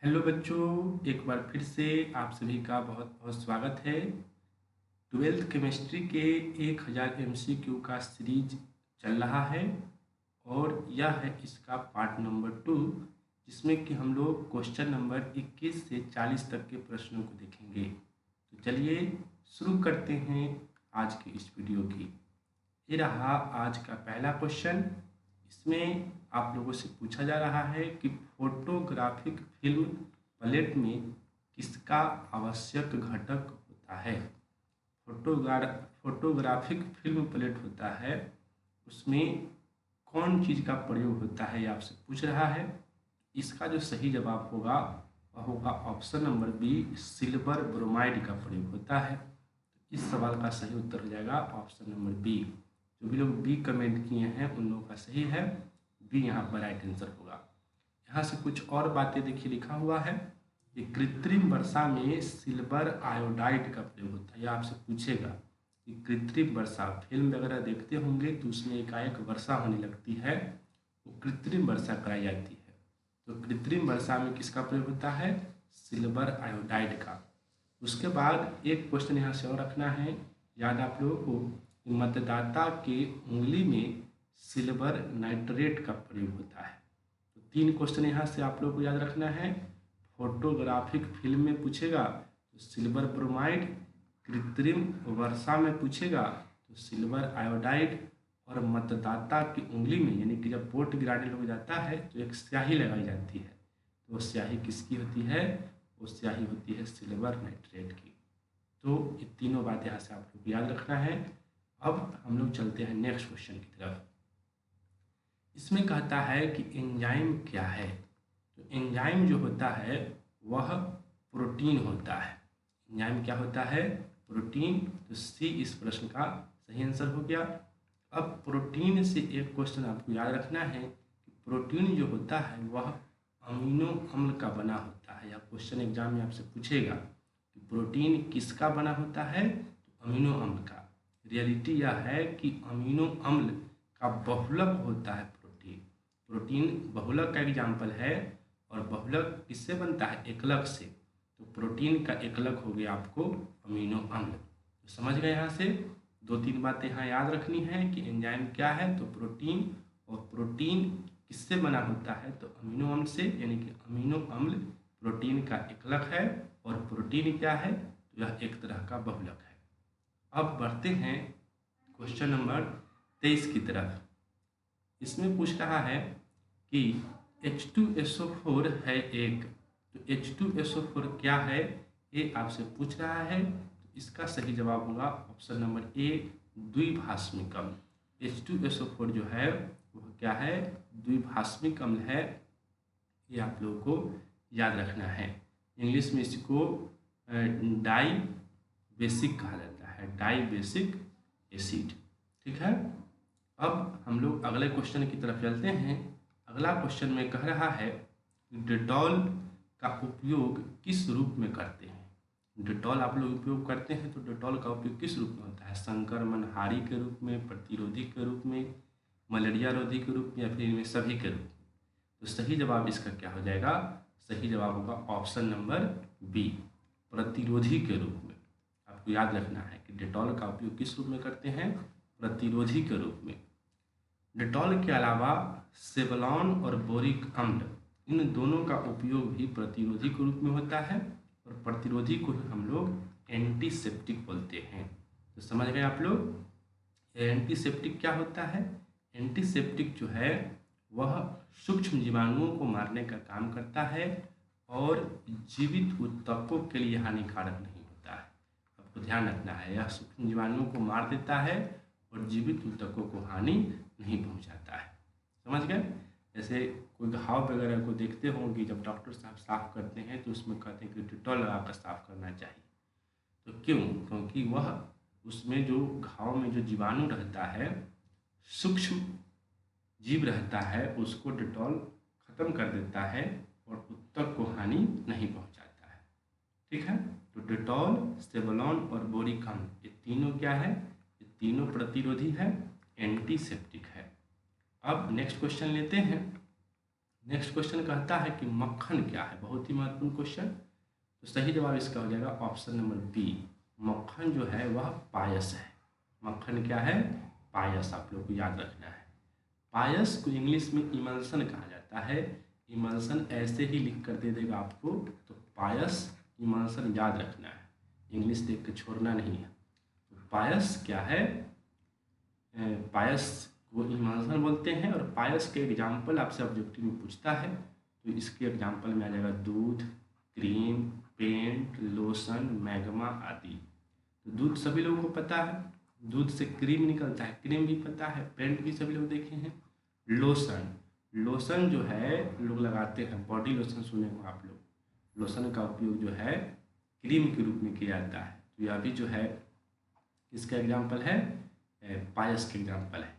Hello बच्चों, एक बार फिर से आप सभी का बहुत बहुत स्वागत है। ट्वेल्थ केमिस्ट्री के 1000 MCQ का सीरीज चल रहा है और यह है इसका पार्ट नंबर 2, जिसमें कि हम लोग क्वेश्चन नंबर 21 से 40 तक के प्रश्नों को देखेंगे। तो चलिए शुरू करते हैं आज की इस वीडियो की। ये रहा आज का पहला क्वेश्चन। इसमें आप लोगों से पूछा जा रहा है कि फोटोग्राफिक फिल्म प्लेट में किसका आवश्यक घटक होता है। फोटोग्राफिक फिल्म प्लेट होता है, उसमें कौन चीज़ का प्रयोग होता है, ये आपसे पूछ रहा है। इसका जो सही जवाब होगा वह होगा option number B, silver bromide का प्रयोग होता है। इस सवाल का सही उत्तर हो जाएगा ऑप्शन नंबर बी। जो भी लोग बी कमेंट किए हैं उन लोगों का सही है, बी यहाँ पर राइट आंसर होगा। यहाँ से कुछ और बातें देखिए लिखा हुआ है। ये कृत्रिम वर्षा में सिल्वर आयोडाइड का प्रयोग होता है। यह आपसे पूछेगा कि कृत्रिम वर्षा, फिल्म वगैरह देखते होंगे तो उसमें एकाएक वर्षा होने लगती है, वो कृत्रिम वर्षा कराई जाती है। तो कृत्रिम वर्षा में किसका प्रयोग होता है? सिल्वर आयोडाइड का। उसके बाद एक क्वेश्चन यहाँ से और रखना है याद आप लोगों को कि मतदाता के उंगली में सिल्वर नाइट्रेट का प्रयोग होता है। तो 3 क्वेश्चन यहाँ से आप लोगों को याद रखना है। फोटोग्राफिक फिल्म में पूछेगा तो सिल्वर ब्रोमाइड, कृत्रिम वर्षा में पूछेगा तो सिल्वर आयोडाइड, और मतदाता की उंगली में यानी कि जब वोट गिराने लोग जाता है तो एक स्याही लगाई जाती है। तो वो स्याही किसकी होती है? वो स्याही होती है सिल्वर नाइट्रेट की। तो ये तीनों बात यहाँ से आप लोग को याद रखना है। अब हम लोग चलते हैं नेक्स्ट क्वेश्चन की तरफ। इसमें कहता है कि एंजाइम क्या है। तो एंजाइम जो होता है वह प्रोटीन होता है। एंजाइम क्या होता है? प्रोटीन। तो सी इस प्रश्न का सही आंसर हो गया। अब प्रोटीन से एक क्वेश्चन आपको याद रखना है कि प्रोटीन जो होता है वह अमीनो अम्ल का बना होता है। या क्वेश्चन एग्जाम में आपसे पूछेगा कि प्रोटीन किसका बना होता है, तो अमीनो अम्ल का। रियलिटी यह है कि अमीनो अम्ल का बहुलक होता है प्रोटीन। प्रोटीन बहुलक का एग्जाम्पल है, और बहुलक किससे बनता है? एकलक से। तो प्रोटीन का एकलक हो गया आपको अमीनो अम्ल। तो समझ गए। यहाँ से 2-3 बातें यहाँ याद रखनी है कि एंजाइम क्या है, तो प्रोटीन, और प्रोटीन किससे बना होता है, तो अमीनो अम्ल से, यानी कि अमीनो अम्ल प्रोटीन का एकलक है, और प्रोटीन क्या है, तो यह एक तरह का बहुलक है। अब बढ़ते हैं क्वेश्चन नंबर 23 की तरफ। इसमें पूछ रहा है कि H2SO4 है एक, तो H2SO4 क्या है ये आपसे पूछ रहा है। तो इसका सही जवाब होगा ऑप्शन नंबर ए, द्विभाषमिक अम्ल। H2SO4 जो है वह क्या है? द्विभाषमिक अम्ल है। ये आप लोगों को याद रखना है। इंग्लिश में इसको डाई बेसिक कहा जाता है, डाई बेसिक एसिड। ठीक है। अब हम लोग अगले क्वेश्चन की तरफ चलते हैं। अगला क्वेश्चन में कह रहा है डेटॉल का उपयोग किस रूप में करते हैं। डेटॉल आप लोग उपयोग करते हैं, तो डेटॉल का उपयोग किस रूप में होता है? संक्रमणहारी के रूप में, प्रतिरोधी के रूप में, मलेरिया रोधी के रूप में, या फिर इनमें सभी के रूप में। तो सही जवाब इसका क्या हो जाएगा? सही जवाब होगा ऑप्शन नंबर बी, प्रतिरोधी के रूप में। आपको याद रखना है कि डेटॉल का उपयोग किस रूप में करते हैं? प्रतिरोधी के रूप में। डेटॉल के अलावा सेवलॉन और बोरिक अम्ल, इन दोनों का उपयोग भी प्रतिरोधी के रूप में होता है, और प्रतिरोधी को ही हम लोग एंटीसेप्टिक बोलते हैं। तो समझ गए आप लोग। एंटीसेप्टिक क्या होता है? एंटीसेप्टिक जो है वह सूक्ष्म जीवाणुओं को मारने का काम करता है, और जीवित ऊतकों के लिए हानिकारक नहीं होता है। आपको ध्यान रखना है, यह सूक्ष्म जीवाणुओं को मार देता है और जीवित ऊतकों को हानि नहीं पहुंचाता है। समझ गए। जैसे कोई घाव वगैरह को देखते होंगे, जब डॉक्टर साहब साफ करते हैं तो उसमें कहते हैं कि डेटॉल लगाकर साफ करना चाहिए। तो क्यों? क्योंकि वह उसमें जो घाव में जो जीवाणु रहता है, सूक्ष्म जीव रहता है, उसको डेटॉल खत्म कर देता है और ऊतक को हानि नहीं पहुंचाता है। ठीक है। तो डेटॉल, सेवलॉन और बोरिक अम्ल, ये तीनों क्या है? ये तीनों प्रतिरोधी है, एंटीसेप्टिक है। अब नेक्स्ट क्वेश्चन लेते हैं। नेक्स्ट क्वेश्चन कहता है कि मक्खन क्या है, बहुत ही महत्वपूर्ण क्वेश्चन। तो सही जवाब इसका हो जाएगा ऑप्शन नंबर बी, मक्खन जो है वह पायस है। मक्खन क्या है, पायस, आप लोग को याद रखना है। पायस को इंग्लिश में इमल्सन कहा जाता है। इमल्सन ऐसे ही लिख कर दे देगा आपको, तो पायस इमल्सन याद रखना है, इंग्लिश देख के छोड़ना नहीं है। तो पायस क्या है, पायस को इमल्सन बोलते हैं। और पायस के एग्जाम्पल आपसे ऑब्जेक्टिव में पूछता है, तो इसके एग्जाम्पल में आ जाएगा दूध, क्रीम, पेंट, लोशन, मैग्मा आदि। तो दूध सभी लोगों को पता है, दूध से क्रीम निकलता है, क्रीम भी पता है, पेंट भी सभी लोग देखे हैं। लोशन, लोशन जो है लोग लगाते हैं, बॉडी लोशन सुने हो आप लोग, लोशन का उपयोग जो है क्रीम के रूप में किया जाता है। तो यह भी जो है इसका एग्जाम्पल है, पायस के एग्जाम्पल है।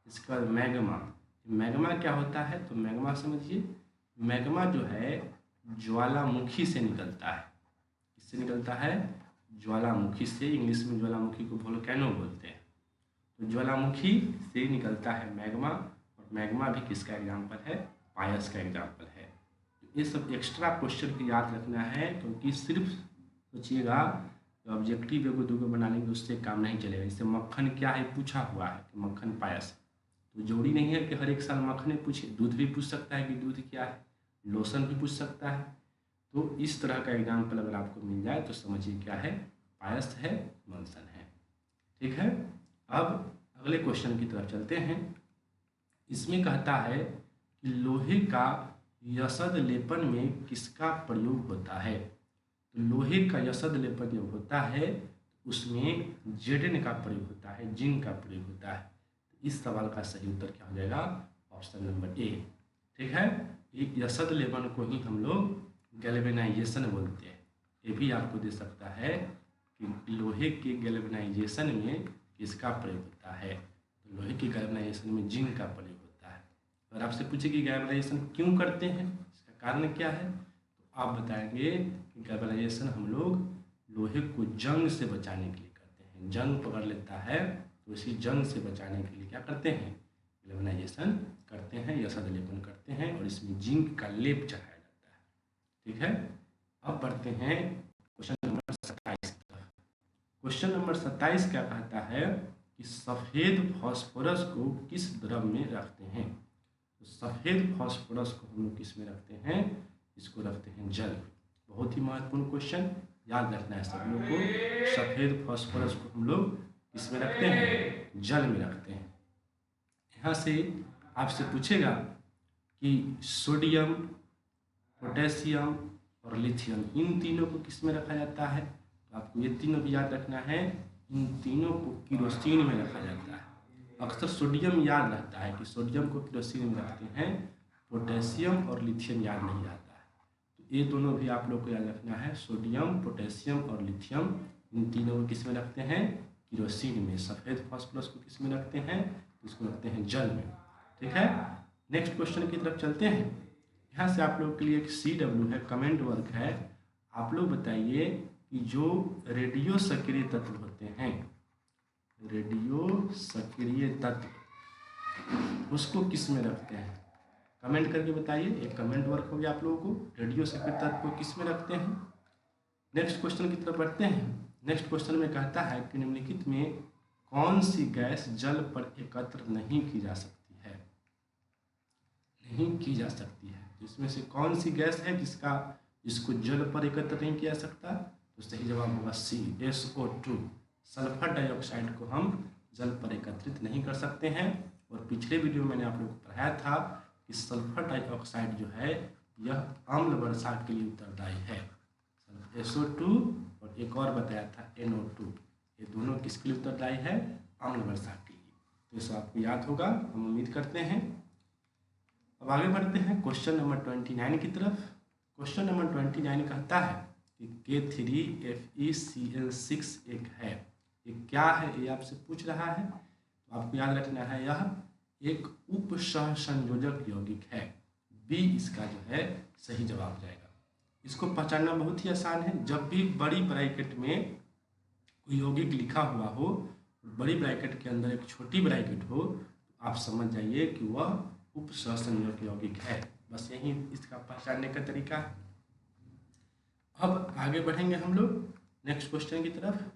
इसके बाद मैग्मा, मैग्मा क्या होता है, तो मैग्मा समझिए, मैग्मा जो है ज्वालामुखी से निकलता है। किससे निकलता है, ज्वालामुखी से। इंग्लिश में ज्वालामुखी को वोल्केनो बोलते हैं। तो ज्वालामुखी से निकलता है मैग्मा, और मैग्मा भी किसका एग्जाम्पल है, पायस का एग्जाम्पल है। तो ये सब एक्स्ट्रा क्वेश्चन को याद रखना है, क्योंकि सिर्फ सोचिएगा तो ऑब्जेक्टिव एगो दूगो बनाने के उससे काम नहीं चलेगा। जैसे मक्खन क्या है पूछा हुआ है कि मक्खन पायस, तो जरूरी नहीं है कि हर एक साल मक्खन पूछे, दूध भी पूछ सकता है कि दूध क्या है, लोशन भी पूछ सकता है। तो इस तरह का एग्जाम्पल अगर आपको मिल जाए तो समझिए क्या है, पायस है, इमल्सन है। ठीक है, अब अगले क्वेश्चन की तरफ चलते हैं। इसमें कहता है कि लोहे का यशद लेपन में किसका प्रयोग होता है। तो लोहे का यशद लेपन जब होता है उसमें जेडेन का प्रयोग होता है, जिंक का प्रयोग होता है। तो इस सवाल का सही उत्तर क्या हो जाएगा, ऑप्शन नंबर ए। ठीक है, ये यशद लेपन को ही हम लोग गैल्वेनाइजेशन बोलते हैं। ये भी आपको दे सकता है कि लोहे के गैल्वेनाइजेशन में किसका प्रयोग होता है। तो लोहे के गैल्वेनाइजेशन में जिंक का प्रयोग होता है। अगर आपसे पूछे कि गैल्वेनाइजेशन क्यों करते हैं, इसका कारण क्या है, तो आप बताएंगे कि गैल्वेनाइजेशन हम लोग लोहे को जंग से बचाने के लिए करते हैं। जंग पकड़ लेता है तो इसी जंग से बचाने के लिए क्या करते हैं, गैल्वेनाइजेशन करते हैं, यशद लेपन करते हैं, और इसमें जिंक का लेप चढ़ाया जाता है। ठीक है, अब बढ़ते हैं क्वेश्चन नंबर 27 की तरफ। क्वेश्चन नंबर 27 क्या कहता है कि सफ़ेद फास्फोरस को किस द्रव में रखते हैं। तो सफ़ेद फास्फोरस को हम लोग किस में रखते हैं, इसको रखते हैं जल। बहुत ही महत्वपूर्ण क्वेश्चन, याद रखना है सब लोग को। सफ़ेद फास्फोरस को हम लोग किस में रखते हैं, जल में रखते हैं। यहाँ से आपसे पूछेगा कि सोडियम, पोटेशियम और लिथियम, इन तीनों को किस में रखा जाता है। तो आपको ये तीनों भी याद रखना है, इन तीनों को किरोसिन में रखा जाता है। अक्सर सोडियम याद रहता है कि सोडियम को किरोसिन में रखते हैं, पोटेशियम और लिथियम याद नहीं रहता है। तो ये दोनों भी आप लोग को याद रखना है, सोडियम, पोटेशियम और लिथियम, इन तीनों को किस में रखते हैं, किरोसिन में। सफ़ेद फास्फोरस को किस में रखते हैं, इसको रखते हैं जल में। ठीक है, नेक्स्ट क्वेश्चन की तरफ चलते हैं। यहाँ से आप लोग के लिए एक CW है, कमेंट वर्क है। आप लोग बताइए कि जो रेडियो सक्रिय तत्व होते हैं, रेडियो सक्रिय तत्व, उसको किस में रखते हैं, कमेंट करके बताइए। एक कमेंट वर्क हो गया आप लोगों को, रेडियो सक्रिय तत्व को किस में रखते हैं। नेक्स्ट क्वेश्चन की तरफ बढ़ते हैं। नेक्स्ट क्वेश्चन में कहता है कि निम्नलिखित में कौन सी गैस जल पर एकत्र नहीं की जा सकती है, नहीं की जा सकती है। तो इसमें से कौन सी गैस है जिसको जल पर एकत्र नहीं किया जा सकता। तो सही जवाब होगा सी, SO2। सल्फर डाइऑक्साइड को हम जल पर एकत्रित नहीं कर सकते हैं। और पिछले वीडियो में मैंने आप लोगों को पढ़ाया था कि सल्फर डाइऑक्साइड जो है यह अम्ल वर्षा के लिए उत्तरदायी है। SO2 और एक और बताया था NO2, ये दोनों किसके लिए उत्तरदायी है, अम्ल वर्षा के लिए। तो इसे आपको याद होगा, हम उम्मीद करते हैं। अब आगे बढ़ते हैं क्वेश्चन नंबर 29 की तरफ। क्वेश्चन नंबर 29 कहता है कि K3FeCl6 एक है, ये क्या है, ये आपसे पूछ रहा है। तो आपको याद रखना है यह एक उप सहसंयोजक यौगिक है। बी इसका जो है सही जवाब जाएगा। इसको पहचानना बहुत ही आसान है। जब भी बड़ी ब्रैकेट में कोई यौगिक लिखा हुआ हो, बड़ी ब्रैकेट के अंदर एक छोटी ब्रैकेट हो, तो आप समझ जाइए कि वह उप सहसंयोजक यौगिक है। बस यही इसका पहचानने का तरीका है। अब आगे बढ़ेंगे हम लोग नेक्स्ट क्वेश्चन की तरफ।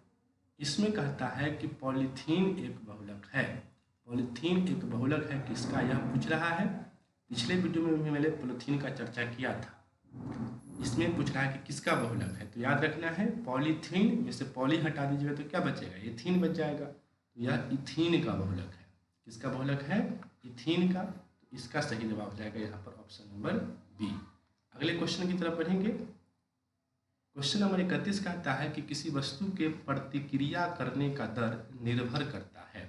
इसमें कहता है कि पॉलीथीन एक बहुलक है। पॉलीथीन एक बहुलक है किसका, यह पूछ रहा है। पिछले वीडियो में भी मैंने पॉलीथीन का चर्चा किया था। इसमें पूछ रहा है कि किसका बहुलक है, तो याद रखना है पॉलीथीन में से पॉली हटा दीजिएगा तो क्या बचेगा, एथीन बच जाएगा। तो यह इथीन का बहुलक है। किसका बहुलक है, इथीन का। तो इसका सही जवाब हो जाएगा यहाँ पर ऑप्शन नंबर बी। अगले क्वेश्चन की तरफ बढ़ेंगे। क्वेश्चन नंबर 31 कहता है कि किसी वस्तु के प्रतिक्रिया करने का दर निर्भर करता है।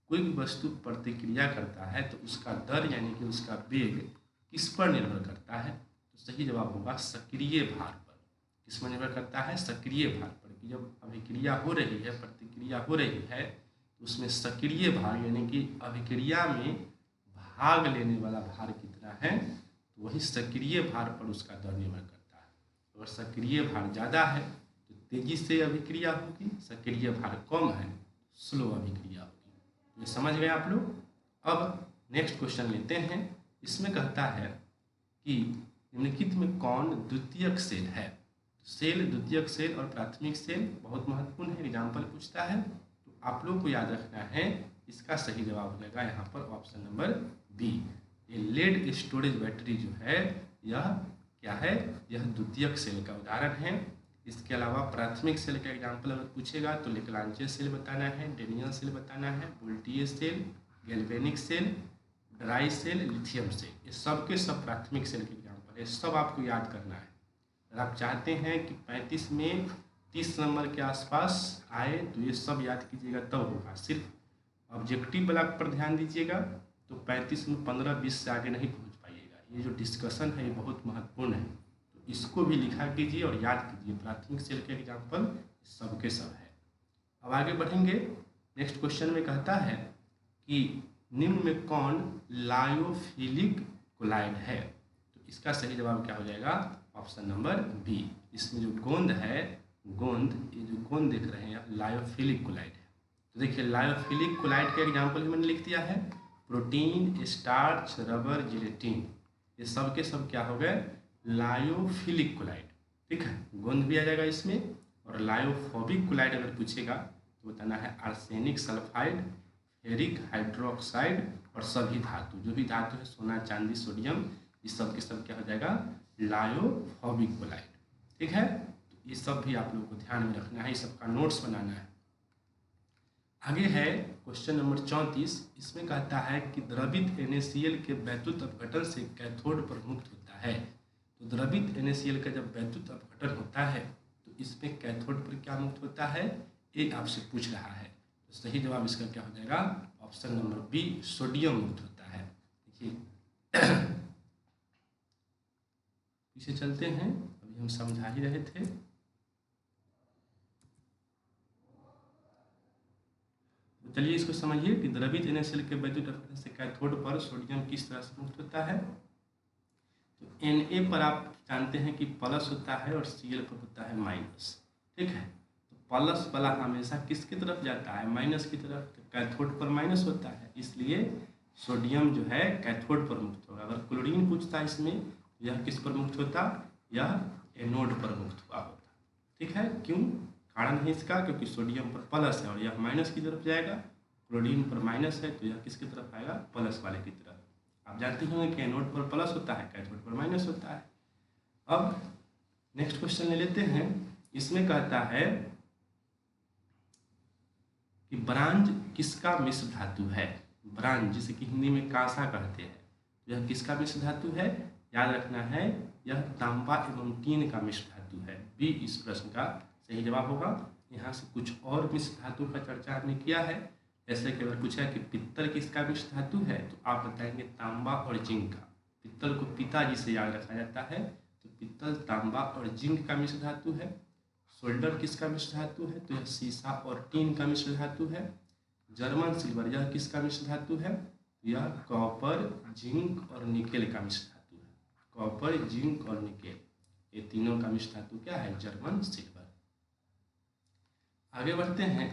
कोई भी वस्तु प्रतिक्रिया करता है तो उसका दर यानी कि उसका वेग किस पर निर्भर करता है, तो सही जवाब होगा सक्रिय भार पर। किस पर निर्भर करता है, सक्रिय भार पर। कि जब अभिक्रिया हो रही है, प्रतिक्रिया हो रही है, तो उसमें सक्रिय भार यानी कि अभिक्रिया में भाग लेने वाला भार कितना है, तो वही सक्रिय भार पर उसका दर निर्भर करता है। अगर सक्रिय भार ज़्यादा है तो तेजी से अभिक्रिया होगी, सक्रिय भार कम है स्लो अभिक्रिया होगी। ये समझ गए आप लोग। अब नेक्स्ट क्वेश्चन लेते हैं। इसमें कहता है कि निम्नलिखित में कौन द्वितीयक सेल है। सेल, द्वितीयक सेल और प्राथमिक सेल बहुत महत्वपूर्ण है, एग्जाम्पल पूछता है। तो आप लोग को याद रखना है, इसका सही जवाब हो जाएगा यहाँ पर ऑप्शन नंबर बी। ये लेड स्टोरेज बैटरी जो है यह क्या है, यह द्वितीयक सेल का उदाहरण है। इसके अलावा प्राथमिक सेल का एग्जाम्पल अगर पूछेगा तो लेग्रांजे सेल बताना है, डेनियल सेल बताना है, voltaic cell, galvanic cell, dry cell, lithium cell, ये सब के सब प्राथमिक सेल के एग्जाम्पल है। सब आपको याद करना है। अगर आप चाहते हैं कि 35 में 30 नंबर के आसपास आए तो ये सब याद कीजिएगा, तब होगा। सिर्फ ऑब्जेक्टिव ब्लॉक पर ध्यान दीजिएगा तो 35 में 15-20 से आगे नहीं पहुँच पाइएगा। ये जो डिस्कशन है ये बहुत महत्वपूर्ण है, तो इसको भी लिखा कीजिए और याद कीजिए। प्राथमिक सेल के एग्जाम्पल सब के सब है। अब आगे बढ़ेंगे। नेक्स्ट क्वेश्चन में कहता है कि निम्न में कौन लायोफिलिक कोलाइड है, तो इसका सही जवाब क्या हो जाएगा, ऑप्शन नंबर बी। इसमें जो गोंद है, ये जो गोंद देख रहे हैं लायोफिलिक कोलाइड है। तो देखिए लायोफिलिक कोलाइड के एग्जाम्पल भी मैंने लिख दिया है, प्रोटीन, स्टार्च, रबर, जिलेटिन, ये सब के सब क्या हो गए, लायोफिलिक कोलाइड। ठीक है, गोंद भी आ जाएगा इसमें। और लायोफोबिक कोलाइड अगर पूछेगा तो बताना है आर्सेनिक सल्फाइड, फेरिक हाइड्रोक्साइड और सभी धातु, जो भी धातु है सोना, चांदी, सोडियम, इस सब के सब क्या हो जाएगा, लायोफोबिक कोलाइड। ठीक है, तो ये सब भी आप लोगों को ध्यान में रखना है, इस सब का नोट्स बनाना है। आगे है क्वेश्चन नंबर 34। इसमें कहता है कि द्रवित NaCl के वैद्युत अपघटन से कैथोड पर मुक्त होता है। तो द्रवित NaCl का जब वैद्युत अपघटन होता है तो इसमें कैथोड पर क्या मुक्त होता है, ये आपसे पूछ रहा है। तो सही जवाब इसका क्या हो जाएगा, ऑप्शन नंबर बी, सोडियम मुक्त होता है। देखिए पीछे चलते हैं, अभी हम समझा ही रहे थे। तो चलिए इसको समझिए कि द्रवित NaCl के वैद्युत अपघटन से कैथोड पर सोडियम किस तरह से मुक्त होता है। तो Na पर आप जानते हैं कि प्लस होता है और Cl पर होता है माइनस। ठीक है, तो प्लस वाला हमेशा किसकी तरफ जाता है, माइनस की तरफ। तो कैथोड पर माइनस होता है, इसलिए सोडियम जो है कैथोड पर मुक्त होगा। अगर क्लोरीन पूछता है इसमें, यह किस पर मुक्त होता, यह एनोड पर मुक्त हुआ होता। ठीक है, क्यों, कारण है इसका, क्योंकि सोडियम पर प्लस है और यह माइनस की तरफ जाएगा। क्लोरीन पर माइनस है तो यह किसकी तरफ आएगा, प्लस वाले की तरफ। आप जानते होंगे कि एनोड पर प्लस होता है, कैथोड पर माइनस होता है। अब नेक्स्ट क्वेश्चन ले लेते हैं। इसमें कहता है कि ब्रांज किसका मिश्र धातु है। ब्रांज जिसे कि हिंदी में कांसा कहते हैं, यह किसका मिश्र धातु है, याद रखना है, यह तांबा एवं टीन का मिश्र धातु है। बी इस प्रश्न का सही जवाब होगा। यहाँ से कुछ और मिश्र धातु का चर्चा हमने किया है। ऐसे कि अगर पूछा कि पित्तल किसका मिश्र धातु है तो आप बताएंगे तांबा और जिंक का। पित्तल को पिताजी से याद रखा जाता है, तो पित्तल तांबा और जिंक का मिश्र धातु है। सोल्डर किसका मिश्र धातु है, तो यह सीसा और टीन का मिश्र धातु है। जर्मन सिल्वर यह किसका मिश्र धातु है, यह कॉपर, जिंक और निकेल का मिश्र धातु है। कॉपर, जिंक और निकेल, ये तीनों का मिश्र धातु क्या है, जर्मन सिल्वर। आगे बढ़ते हैं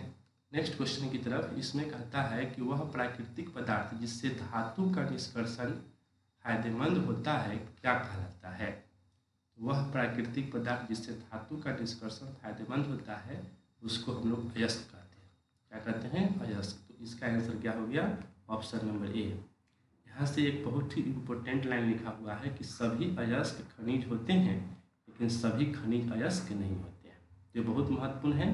नेक्स्ट क्वेश्चन की तरफ। इसमें कहता है कि वह प्राकृतिक पदार्थ जिससे धातु का निष्कर्षण फायदेमंद होता है क्या कहलाता है? वह प्राकृतिक पदार्थ जिससे धातु का निष्कर्षण फायदेमंद होता है उसको हम लोग अयस्क कहते हैं। क्या कहते हैं? अयस्क। तो इसका आंसर क्या हो गया? Option number A. यहाँ से एक बहुत ही इम्पोर्टेंट लाइन लिखा हुआ है कि सभी अयस्क खनिज होते हैं लेकिन सभी खनिज अयस्क नहीं होते हैं। ये बहुत महत्वपूर्ण है।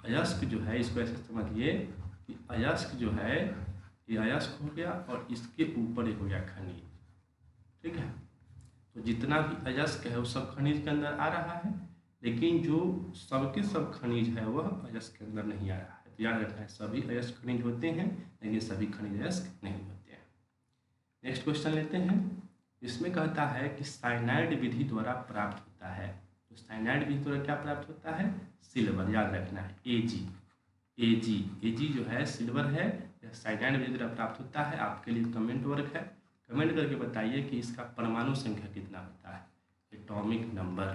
अयस्क जो है इसको ऐसे समझिए कि अयस्क जो है ये अयस्क हो गया और इसके ऊपर हो गया खनिज। ठीक है, तो जितना भी अयस्क है वो सब खनिज के अंदर आ रहा है, लेकिन जो सबके सब खनिज है वह अयस्क के अंदर नहीं आ रहा है। तो याद रखना है सभी अयस्क खनिज होते हैं लेकिन सभी खनिज अयस्क नहीं होते हैं। नेक्स्ट क्वेश्चन लेते हैं। इसमें कहता है कि साइनाइड विधि द्वारा प्राप्त होता है। तो साइनाइड विधि द्वारा क्या प्राप्त होता है? सिल्वर। याद रखना है एजी। एजी जो है सिल्वर है, यह साइनाइड विधि द्वारा प्राप्त होता है। आपके लिए कमेंट वर्क है, कमेंट करके बताइए कि इसका परमाणु संख्या कितना होता है, एटॉमिक नंबर।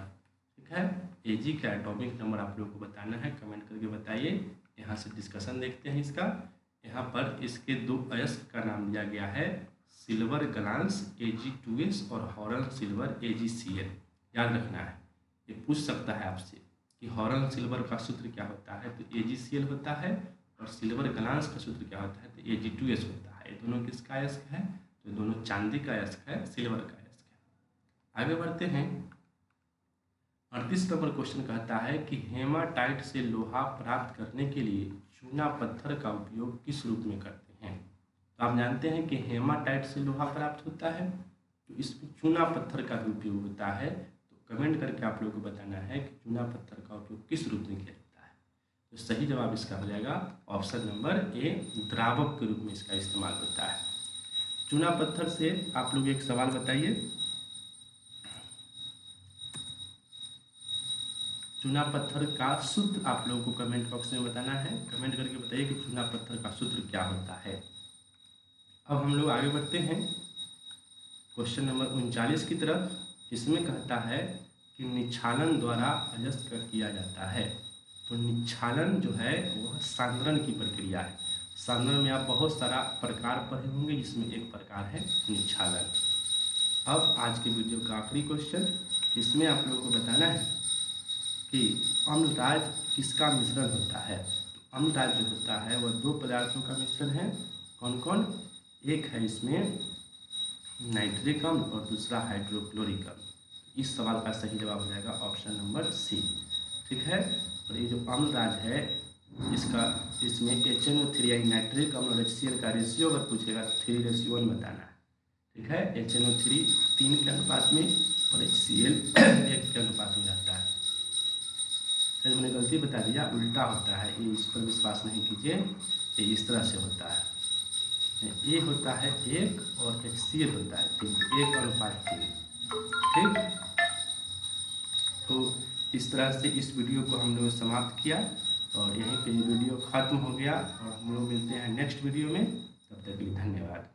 ठीक है, एजी का एटॉमिक नंबर आप लोगों को बताना है, कमेंट करके बताइए। यहाँ से डिस्कशन देखते हैं इसका। यहाँ पर इसके दो अयस्क का नाम दिया गया है, सिल्वर ग्लांस Ag2s और हॉरन सिल्वर AgCl। याद रखना है, ये पूछ सकता है आपसे कि हॉरन सिल्वर का सूत्र क्या होता है, तो AgCl होता है, और सिल्वर ग्लांस का सूत्र क्या होता है, तो Ag2s होता है। ये दोनों किसका अयस्क है? तो दोनों चांदी का अयस्क है, सिल्वर का अयस्क है। आगे बढ़ते हैं। 38 नंबर क्वेश्चन कहता है कि हेमाटाइट से लोहा प्राप्त करने के लिए चूना पत्थर का उपयोग किस रूप में करते हैं? तो आप जानते हैं कि हेमाटाइट से लोहा प्राप्त होता है, तो इसमें चूना पत्थर का भी उपयोग होता है। तो कमेंट करके आप लोगों को बताना है कि चूना पत्थर का उपयोग किस रूप में किया जाता है। तो सही जवाब इसका हो जाएगा ऑप्शन नंबर ए, द्रावक के रूप में इसका इस्तेमाल होता है। चूना पत्थर से आप लोग एक सवाल बताइए। चूना पत्थर का सूत्र आप लोगों को कमेंट बॉक्स में बताना है, कमेंट करके बताइए कि चूना पत्थर का सूत्र क्या होता है। अब हम लोग आगे बढ़ते हैं क्वेश्चन नंबर 39 की तरफ। इसमें कहता है कि निच्छालन द्वारा अयस्क किया जाता है। तो निच्छालन जो है वह सांद्रण की प्रक्रिया है। सांद्रण में आप बहुत सारा प्रकार पढ़े होंगे, जिसमें एक प्रकार है निच्छालन। अब आज के वीडियो का आखिरी क्वेश्चन, इसमें आप लोगों को बताना है कि अम्लराज किसका मिश्रण होता है। तो अम्लराज जो होता है वह दो पदार्थों का मिश्रण है। कौन कौन? एक है इसमें नाइट्रिक अम्ल और दूसरा हाइड्रोक्लोरिक अम्ल। इस सवाल का सही जवाब हो जाएगा ऑप्शन नंबर सी। ठीक है, और ये जो अम्लराज है इसमें HNO3 यानी नाइट्रिक अम्ल और HCl का रेशियो अगर पूछेगा तो 3:1 बताना है। ठीक है, HNO3 3 के अनुपात में और HCl 1 के अनुपात में रहता है। तो मैंने गलती बता दिया, उल्टा होता है, ये इस पर विश्वास नहीं कीजिए, ये इस तरह से होता है। ए होता है 1 और HCl होता है 3, 1:3। ठीक, तो इस तरह से इस वीडियो को हम लोग समाप्त किया और यहीं पे ये वीडियो ख़त्म हो गया और हम लोग मिलते हैं नेक्स्ट वीडियो में। तब तक के लिए धन्यवाद।